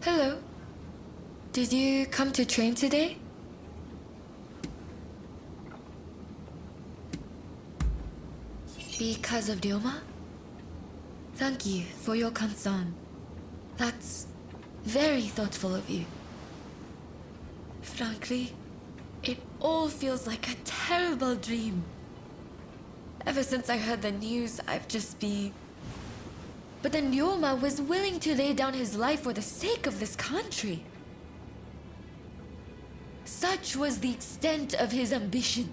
Hello. Did you come to train today? Because of Ryoma? Thank you for your concern. That's very thoughtful of you. Frankly, it all feels like a terrible dream. Ever since I heard the news, I've just been... But then Ryoma was willing to lay down his life for the sake of this country. Such was the extent of his ambition.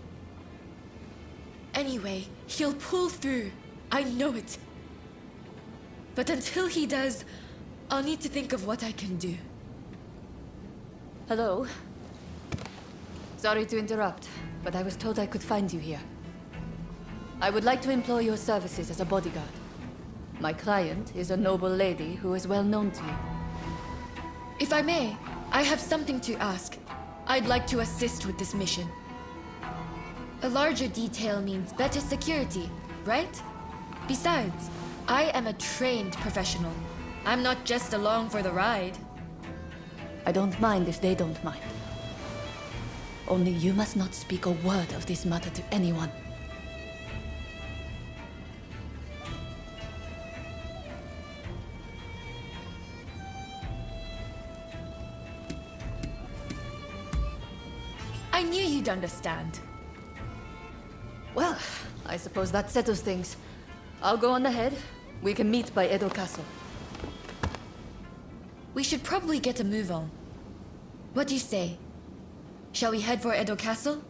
Anyway, he'll pull through. I know it. But until he does, I'll need to think of what I can do. Hello. Sorry to interrupt, but I was told I could find you here. I would like to employ your services as a bodyguard. My client is a noble lady who is well known to you. If I may, I have something to ask. I'd like to assist with this mission. A larger detail means better security, right? Besides, I am a trained professional. I'm not just along for the ride. I don't mind if they don't mind. Only you must not speak a word of this matter to anyone. I knew you'd understand. Well, I suppose that settles things. I'll go on ahead. We can meet by Edo Castle. We should probably get a move on. What do you say? Shall we head for Edo Castle?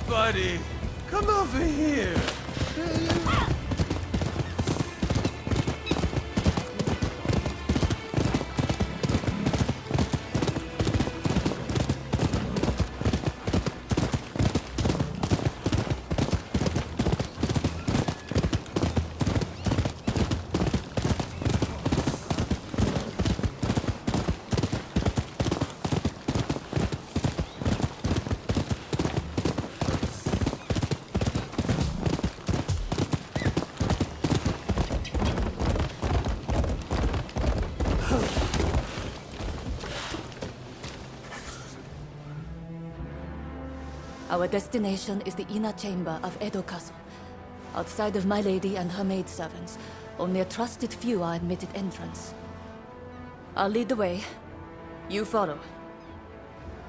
Buddy, come over here. Our destination is the inner chamber of Edo Castle. Outside of my lady and her maidservants, only a trusted few are admitted entrance. I'll lead the way. You follow.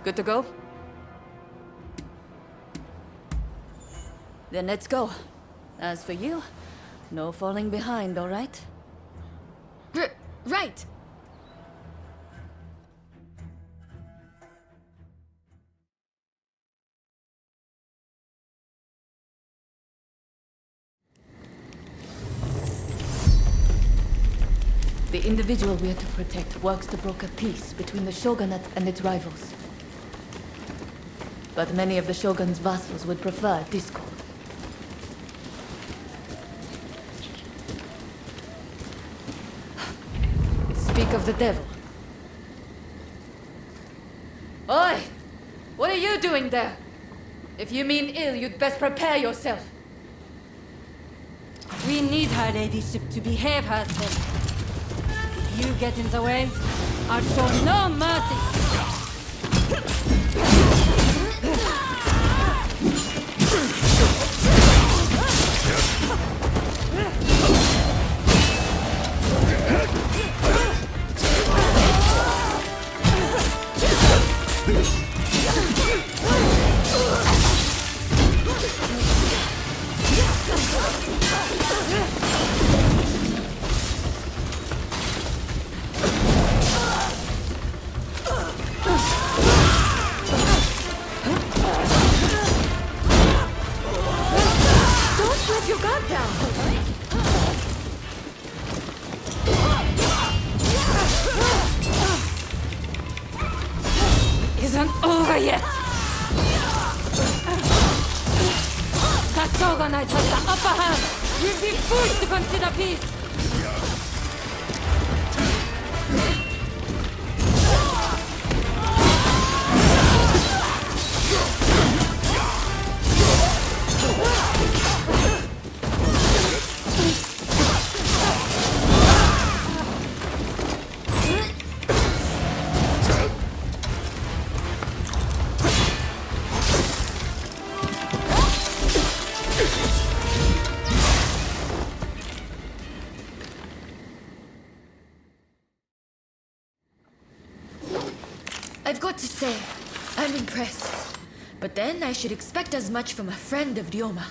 Good to go? Then let's go. As for you, no falling behind, all right? Right! The individual we are to protect works to broker peace between the shogunate and its rivals. But many of the shogun's vassals would prefer discord. Speak of the devil. Oi! What are you doing there? If you mean ill, you'd best prepare yourself. We need her ladyship to behave herself. If you get in the way, I'll show no mercy. Isn't over yet. The Shogunate has the upper hand. You'll be forced to consider peace. I've got to say, I'm impressed. But then I should expect as much from a friend of Ryoma.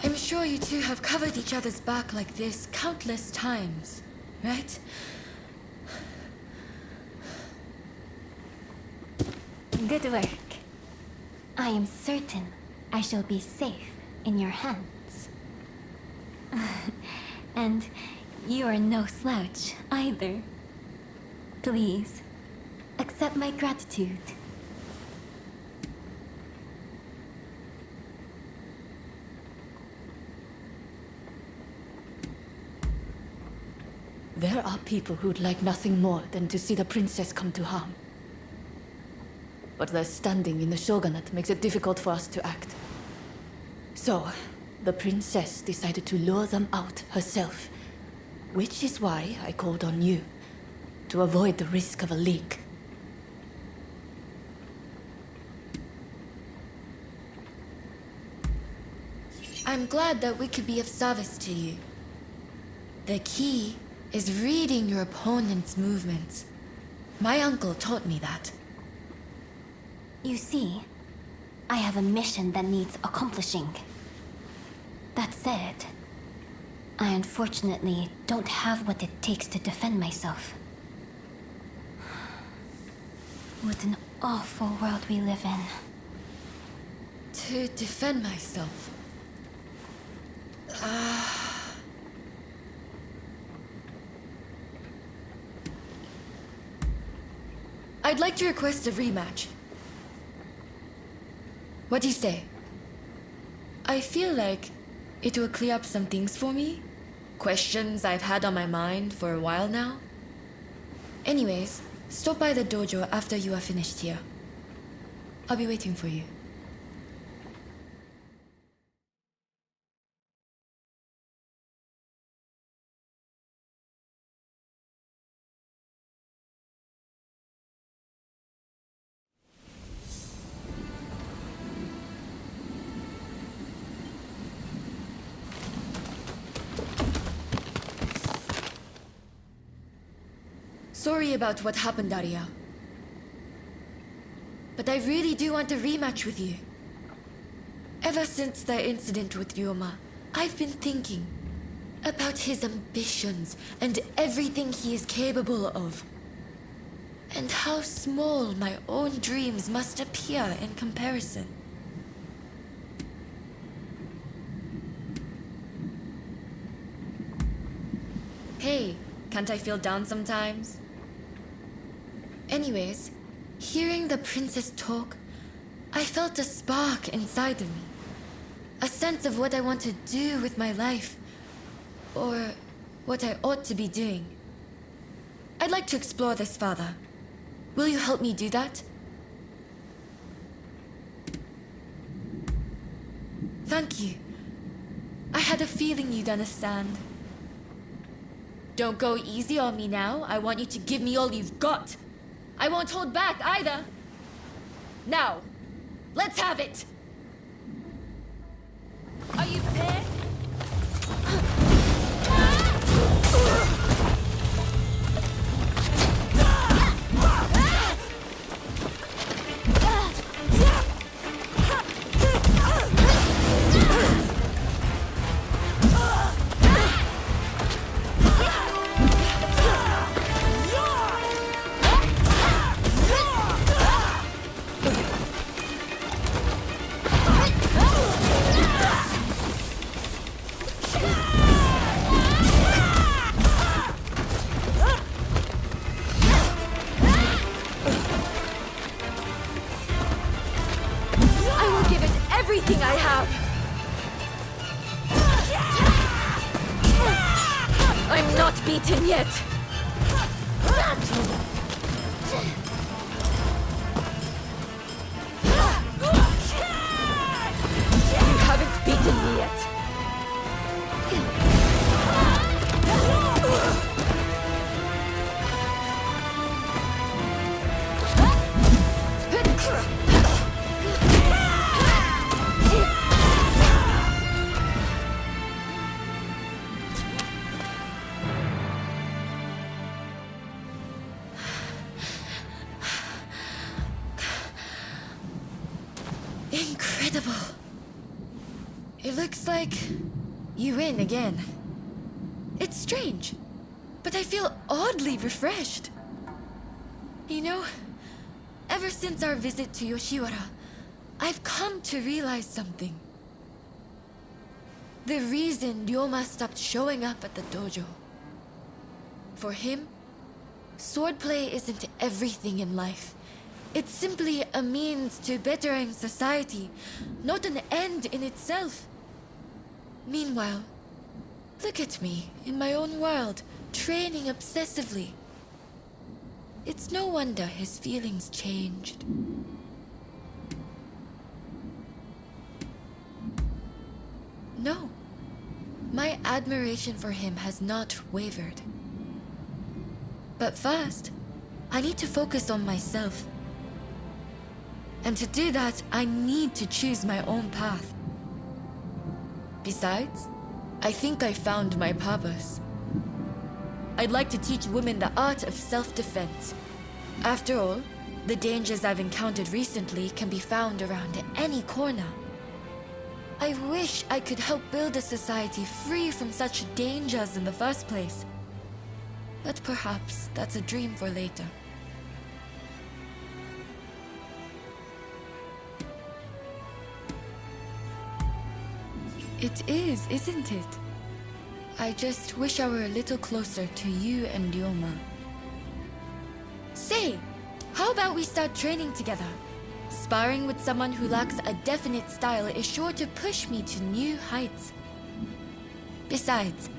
I'm sure you two have covered each other's back like this countless times, right? Good work. I am certain I shall be safe in your hands. And you are no slouch either. Please, accept my gratitude. There are people who'd like nothing more than to see the princess come to harm. But their standing in the shogunate makes it difficult for us to act. So, the princess decided to lure them out herself. Which is why I called on you, to avoid the risk of a leak. I'm glad that we could be of service to you. The key is reading your opponent's movements. My uncle taught me that. You see, I have a mission that needs accomplishing. That said, I unfortunately don't have what it takes to defend myself. What an awful world we live in. To defend myself. I'd like to request a rematch. What do you say? I feel like it will clear up some things for me. Questions I've had on my mind for a while now. Anyways, stop by the dojo after you are finished here. I'll be waiting for you. Sorry about what happened, Arya. But I really do want a rematch with you. Ever since the incident with Ryoma, I've been thinking about his ambitions and everything he is capable of. And how small my own dreams must appear in comparison. Hey, can't I feel down sometimes? Anyways, hearing the princess talk, I felt a spark inside of me. A sense of what I want to do with my life. Or what I ought to be doing. I'd like to explore this further. Will you help me do that? Thank you. I had a feeling you'd understand. Don't go easy on me now. I want you to give me all you've got. I won't hold back either. Now, let's have it. Are you prepared? Everything I have! I'm not beaten yet! You haven't beaten me yet! Incredible. It looks like you win again. It's strange, but I feel oddly refreshed. You know, ever since our visit to Yoshiwara, I've come to realize something. The reason Ryoma stopped showing up at the dojo. For him, swordplay isn't everything in life. It's simply a means to bettering society, not an end in itself. Meanwhile, look at me, in my own world, training obsessively. It's no wonder his feelings changed. No, my admiration for him has not wavered. But first, I need to focus on myself. And to do that, I need to choose my own path. Besides, I think I found my purpose. I'd like to teach women the art of self-defense. After all, the dangers I've encountered recently can be found around any corner. I wish I could help build a society free from such dangers in the first place. But perhaps that's a dream for later. It is, isn't it? I just wish I were a little closer to you and Ryoma. Say, how about we start training together? Sparring with someone who lacks a definite style is sure to push me to new heights. Besides,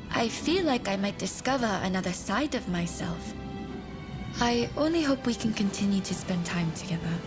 I feel like I might discover another side of myself. I only hope we can continue to spend time together.